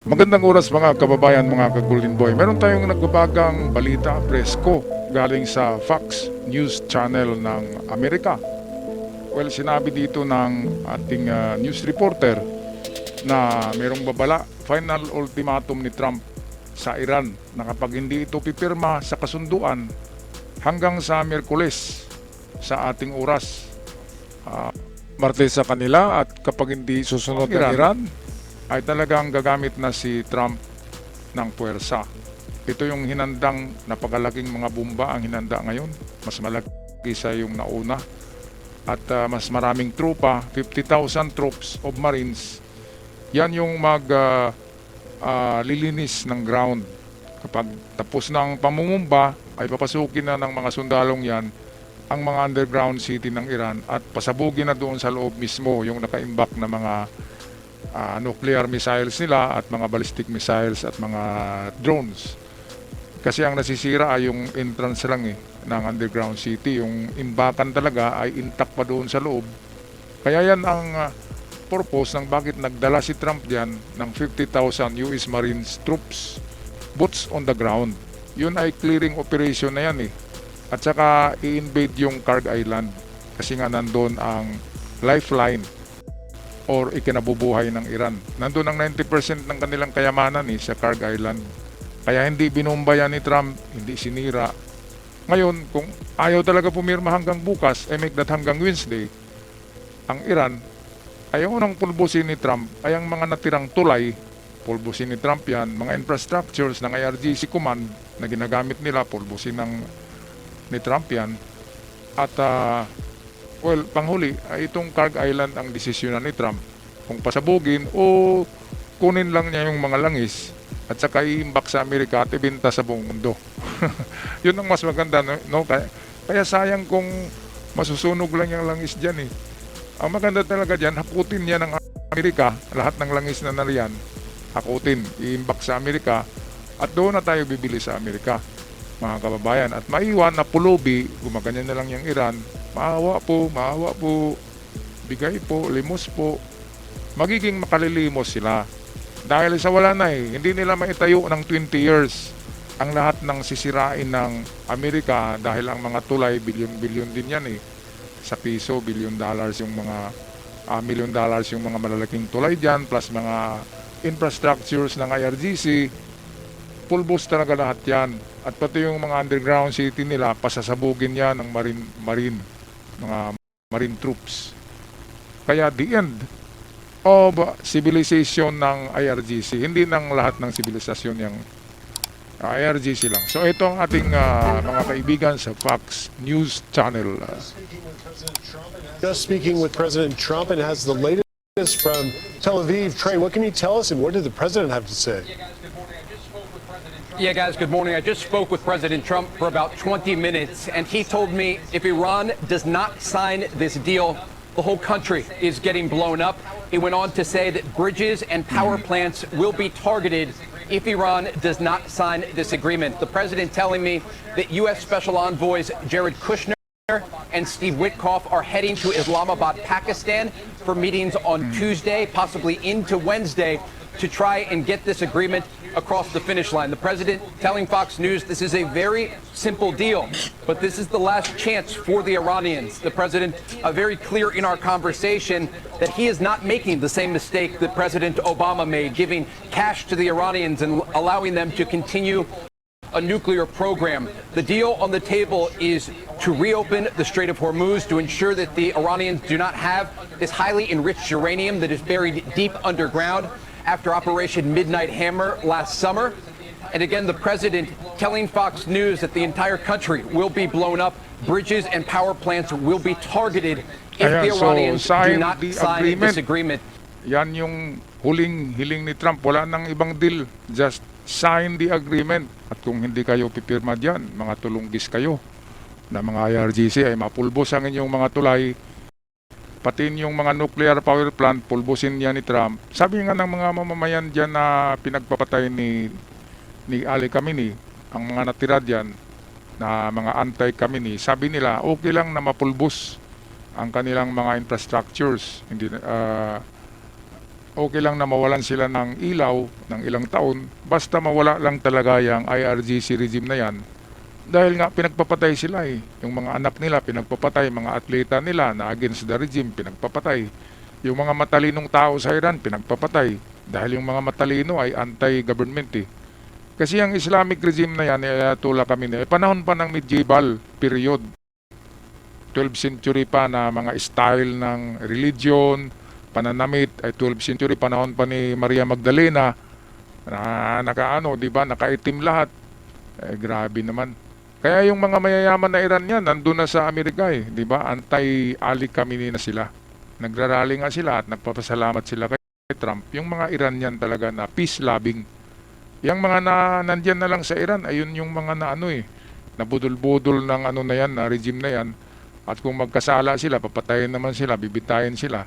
Magandang oras mga kababayan, mga ka-Golden Boy. Meron tayong nagbabagang balita presko galing sa Fox News Channel ng Amerika. Well, sinabi dito ng ating news reporter na merong babala, final ultimatum ni Trump sa Iran na kapag hindi ito pipirma sa kasunduan hanggang sa Miyerkules sa ating oras, Martes sa kanila, at kapag hindi susunod ng Iran ay talagang gagamit na si Trump ng puwersa. Ito yung hinandang napakalaking mga bomba ang hinanda ngayon. Mas malaki sa yung nauna. At mas maraming trupa, 50,000 troops of Marines. Yan yung lilinis ng ground. Kapag tapos ng pamumumba, ay papasukin na ng mga sundalong yan ang mga underground city ng Iran at pasabugin na doon sa loob mismo yung nakaimbak na mga nuclear missiles nila at mga ballistic missiles at mga drones. Kasi ang nasisira ay yung entrance lang ng underground city. Yung imbakan talaga ay intact pa doon sa loob. Kaya yan ang purpose ng bakit nagdala si Trump diyan ng 50,000 US Marines troops, boots on the ground. Yun ay clearing operation na yan At saka i-invade yung Kharg Island kasi nga nandun ang lifeline or ikinabubuhay ng Iran. Nandun ang 90% ng kanilang kayamanan sa Kharg Island. Kaya hindi binomba yan ni Trump, hindi sinira. Ngayon, kung ayaw talaga pumirma hanggang bukas, make that hanggang Wednesday, ang Iran, ayaw nang pulbusin ni Trump, ay ang mga natirang tulay, pulbusin ni Trump yan, mga infrastructures ng IRGC command na ginagamit nila, pulbusin ni Trump yan. At well, panghuli, itong Kharg Island ang desisyonan ni Trump kung pasabugin o kunin lang niya yung mga langis at saka iimbak sa Amerika at ibenta sa buong mundo. Yun ang mas maganda, no? Kaya sayang kung masusunog lang yung langis dyan Ang maganda talaga dyan, hakutin niya ng Amerika, lahat ng langis na nariyan, hakutin, iimbak sa Amerika at doon na tayo bibili sa Amerika, mga kababayan. At maiwan na pulubi, gumaganyan na lang yung Iran, maawa po, bigay po, limos po, magiging makalilimos sila. Dahil sa wala na hindi nila maitayo ng 20 years ang lahat ng sisirain ng Amerika dahil ang mga tulay, bilyon-bilyon din yan Sa piso, $1 billion yung mga, $1 million yung mga malalaking tulay dyan, plus mga infrastructures ng IRGC, pulbos talaga lahat yan. At pati yung mga underground city nila, pasasabugin yan ng mga marine troops. Kaya the end of civilization ng IRGC, hindi ng lahat ng sibilisasyon yung IRGC lang. So ito ang ating mga kaibigan sa Fox News Channel. Just speaking with President Trump and has the latest from Tel Aviv. Trey, what can you tell us and what did the president have to say? Yeah, guys, good morning. I just spoke with President Trump for about 20 minutes, and he told me if Iran does not sign this deal, the whole country is getting blown up. He went on to say that bridges and power plants will be targeted if Iran does not sign this agreement. The president telling me that U.S. Special Envoys Jared Kushner and Steve Witkoff are heading to Islamabad, Pakistan for meetings on Tuesday, possibly into Wednesday, to try and get this agreement across the finish line. The president telling Fox News this is a very simple deal, but this is the last chance for the Iranians. The president very clear in our conversation that he is not making the same mistake that President Obama made, giving cash to the Iranians and allowing them to continue a nuclear program. The deal on the table is to reopen the Strait of Hormuz to ensure that the Iranians do not have this highly enriched uranium that is buried deep underground after Operation Midnight Hammer last summer. And again, the president telling Fox News that the entire country will be blown up, bridges and power plants will be targeted if the Iranians do not sign this agreement. Yan yung huling hiling ni Trump. Wala nang ibang deal. Just sign the agreement. At kung hindi kayo pipirma dyan, mga tulunggis kayo na mga IRGC ay mapulbos ang inyong mga tulay. Pati yung mga nuclear power plant, pulbusin niya ni Trump. Sabi nga ng mga mamamayan dyan na pinagpapatay ni Ali Khamenei, ang mga natira dyan na mga anti-Khamenei, sabi nila okay lang na mapulbos ang kanilang mga infrastructures. okay lang na mawalan sila ng ilaw ng ilang taon, basta mawala lang talaga yung IRGC regime na yan. Dahil nga pinagpapatay sila eh. Yung mga anak nila pinagpapatay, mga atleta nila na against the regime pinagpapatay. Yung mga matalinong tao sa Iran pinagpapatay. Dahil yung mga matalino ay anti-government eh. Kasi ang Islamic regime na yan, Ayatollah Khamenei, panahon pa ng medieval period. 12th century pa na mga style ng religion, pananamit, ay 12th century, panahon pa ni Maria Magdalena, na nakaano, di ba, nakaitim lahat. Grabe naman. Kaya yung mga mayayaman na Iran yan, nandun na sa Amerika eh, di ba? Anti-Ali Khamenei na sila. Nagrarally nga sila at nagpapasalamat sila kay Trump. Yung mga Iranian talaga na peace-loving. Yung mga nandyan na lang sa Iran, ayun yung mga na ano eh, nabudol-budol ng ano na yan, na regime na yan. At kung magkasala sila, papatayin naman sila, bibitayin sila.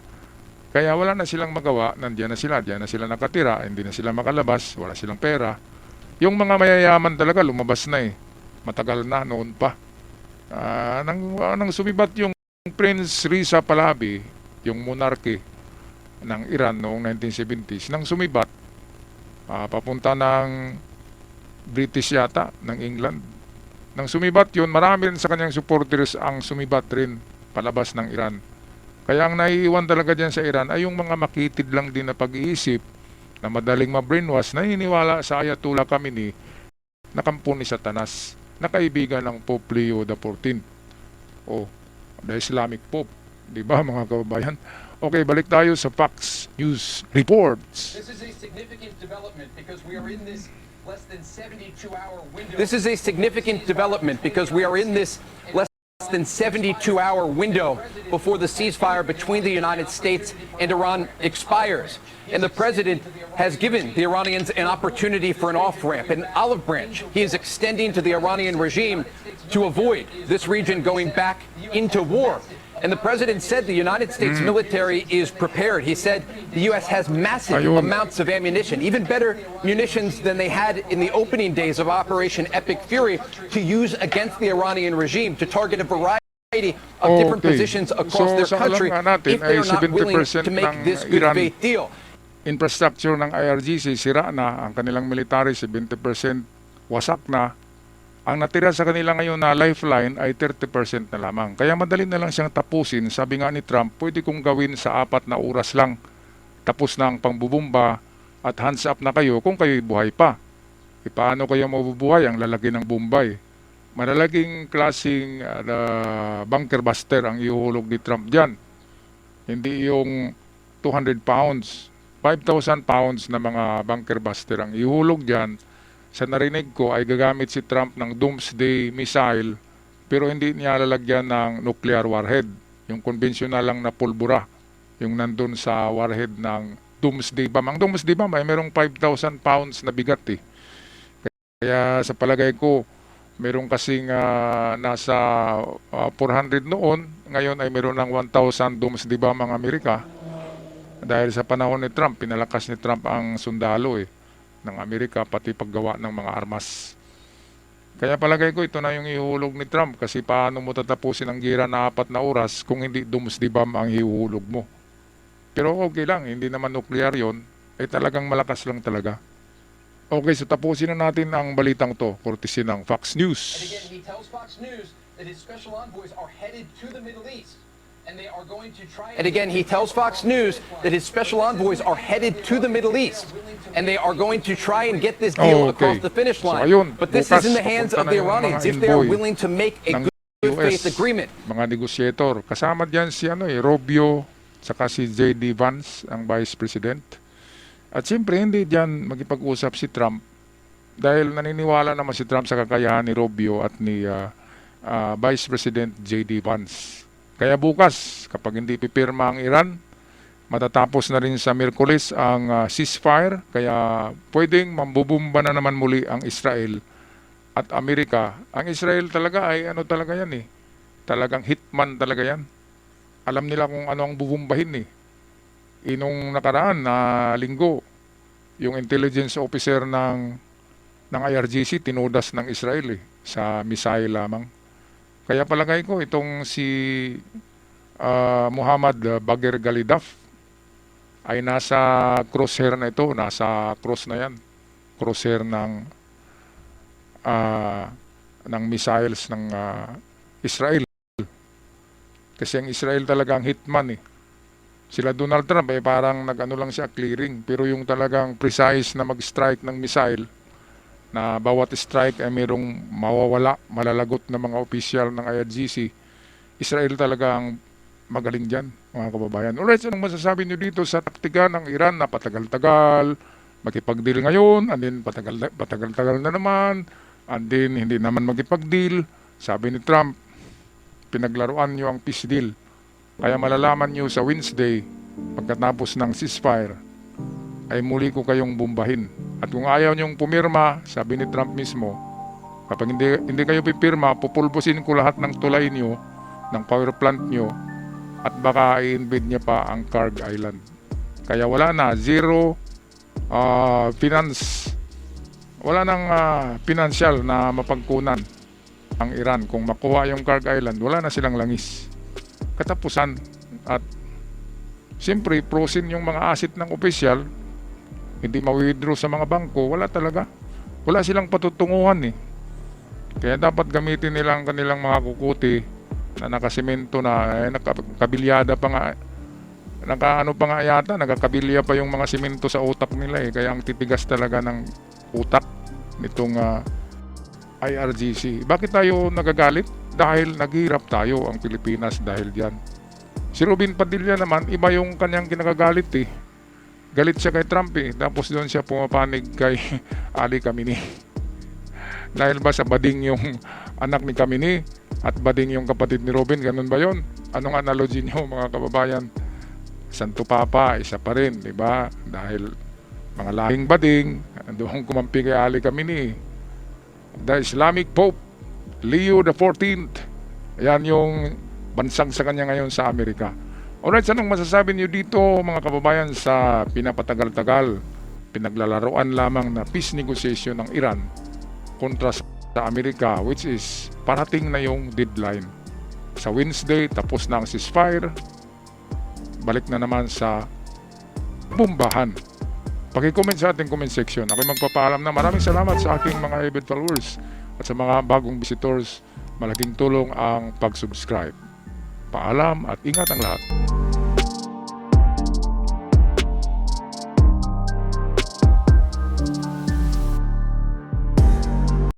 Kaya wala na silang magawa, nandiyan na sila, diyan na sila nakatira, hindi na sila makalabas, wala silang pera. Yung mga mayayaman talaga, lumabas na eh. Matagal na, noon pa. Nang sumibat yung Prince Reza Pahlavi, yung monarchy ng Iran noong 1970s, nang sumibat, papunta ng British yata, ng England. Nang sumibat yun, marami rin sa kanyang supporters ang sumibat rin palabas ng Iran. Kaya ang naiiwan talaga dyan sa Iran ay yung mga makitid lang din na pag-iisip na madaling ma-brainwash, na hiniwala sa Ayatollah Khamenei na kampo ni Satanas, na kaibigan ng Pope Leo XIV o the Islamic Pope. Di ba mga kababayan? Okay, balik tayo sa Fox News Reports. This is a significant development because we are in this less than 72-hour window. This is a significant development because we are in this less than 72-hour window before the ceasefire between the United States and Iran expires. And the president has given the Iranians an opportunity for an off-ramp, an olive branch. He is extending to the Iranian regime to avoid this region going back into war. And the president said the United States military is prepared. He said the U.S. has massive amounts of ammunition, even better munitions than they had in the opening days of Operation Epic Fury, to use against the Iranian regime, to target a variety of different positions across their country if they are not willing to make this good faith deal. Infrastructure ng IRGC sira na, ang kanilang military 70% wasak na. Ang natira sa kanila ngayon na lifeline ay 30% na lamang. Kaya madali na lang siyang tapusin. Sabi nga ni Trump, pwede kong gawin sa 4 na oras lang. Tapos na ang pangbubumba at hands up na kayo kung kayo'y buhay pa. Paano kayo mabubuhay? Ang lalaki ng Bombay. Malalaking klaseng bunker buster ang ihuhulog ni Trump dyan. Hindi yung 200 pounds, 5,000 pounds na mga bunker buster ang ihulog dyan. Sa narinig ko ay gagamit si Trump ng doomsday missile, pero hindi niya lalagyan ng nuclear warhead. Yung konbensyonal lang na pulbura, yung nandun sa warhead ng doomsday bomb. Ang doomsday bomb ay merong 5,000 pounds na bigat eh. Kaya sa palagay ko, merong kasing nasa 400 noon, ngayon ay meron ng 1,000 doomsday bomb ang Amerika. Dahil sa panahon ni Trump, pinalakas ni Trump ang sundalo eh, ng Amerika, pati paggawa ng mga armas. Kaya palagay ko ito na yung ihulog ni Trump, kasi paano mo tatapusin ang gira na 4 na oras kung hindi doomsday bomb ang ihulog mo. Pero okay lang, hindi naman nuclear yon, ay talagang malakas lang talaga. Okay, so tapusin na natin ang balitang to, courtesy ng Fox News. And again, he tells Fox News that his special envoys are headed to the Middle East. And they are going to try. And again, he tells Fox News that his special envoys are headed to the Middle East, and they are going to try and get this deal across the finish line. So, ayun, but this is in the hands of the Iranians if they are willing to make a good faith agreement. Mga negosyator, kasama diyan si Rubio, saka si J.D. Vance, ang Vice President. At siyempre hindi diyan magipag-usap si Trump dahil naniniwala naman si Trump sa kakayahan ni Rubio at ni Vice President J.D. Vance. Kaya bukas, kapag hindi pipirma ang Iran, matatapos na rin sa Miyerkules ang ceasefire. Kaya pwedeng mambubumba na naman muli ang Israel at Amerika. Ang Israel talaga ay talaga yan eh. Talagang hitman talaga yan. Alam nila kung ano ang bubumbahin eh. Inong nakaraan na linggo, yung intelligence officer ng IRGC tinudas ng Israel eh, sa missile lamang. Kaya palagay ko itong si Muhammad Bagher Ghalibaf, ay nasa crosshair na ito, nasa cross na yan. Crosshair ng missiles ng Israel. Kasi ang Israel talaga ang hitman eh. Sila Donald Trump eh parang nag-ano lang siya clearing, pero yung talagang precise na mag-strike ng missile na bawat strike ay mayroong mawawala, malalagot na mga opisyal ng IRGC. Israel talaga ang magaling dyan, mga kababayan. Alright, so anong masasabi nyo dito sa taktika ng Iran na patagal-tagal, makipag-deal ngayon, and then patagal-tagal na naman, and then hindi naman makipag-deal. Sabi ni Trump, pinaglaruan nyo ang peace deal. Kaya malalaman nyo sa Wednesday, pagkatapos ng ceasefire, ay muli ko kayong bombahin. At kung ayaw nyong pumirma, sabi ni Trump mismo, kapag hindi kayo pipirma, pupulbusin ko lahat ng tulay nyo, ng power plant nyo, at baka i-invade niya pa ang Kharg Island. Kaya wala na, zero finance, wala nang financial na mapagkunan ang Iran. Kung makuha yung Kharg Island, wala na silang langis. Katapusan. At siyempre, frozen yung mga asset ng opisyal, hindi ma-withdraw sa mga bangko, wala talaga. Wala silang patutunguhan eh. Kaya dapat gamitin nila ang kanilang mga kukuti na nakasemento na, nakakabilyada pa nga, nakaano pa nga yata, nagkakabilya pa yung mga semento sa utak nila eh. Kaya ang titigas talaga ng utak nitong IRGC. Bakit tayo nagagalit? Dahil naghihirap tayo ang Pilipinas dahil diyan. Si Robin Padilla naman, iba yung kanyang kinagagalit eh. Galit siya kay Trump eh. Tapos doon siya pumapanig kay Ali Khamenei. Dahil ba sa bading yung anak ni Khamenei at bading yung kapatid ni Robin, ganun ba yon? Anong analogy niyo mga kababayan? Santo Papa, isa pa rin, di ba? Dahil mga lahing bading, doon kumampi kay Ali Khamenei. The Islamic Pope, Leo XIV, yan yung bansag sa kanya ngayon sa Amerika. Alright, anong masasabi niyo dito mga kababayan sa pinapatagal-tagal, pinaglalaroan lamang na peace negotiation ng Iran kontra sa Amerika, which is parating na yung deadline. Sa Wednesday, tapos na ang ceasefire, balik na naman sa bombahan. Paki-comment sa ating comment section. Ako'y magpapaalam na maraming salamat sa aking mga avid followers at sa mga bagong visitors. Malaking tulong ang pag-subscribe. Paalam at ingat ang lahat.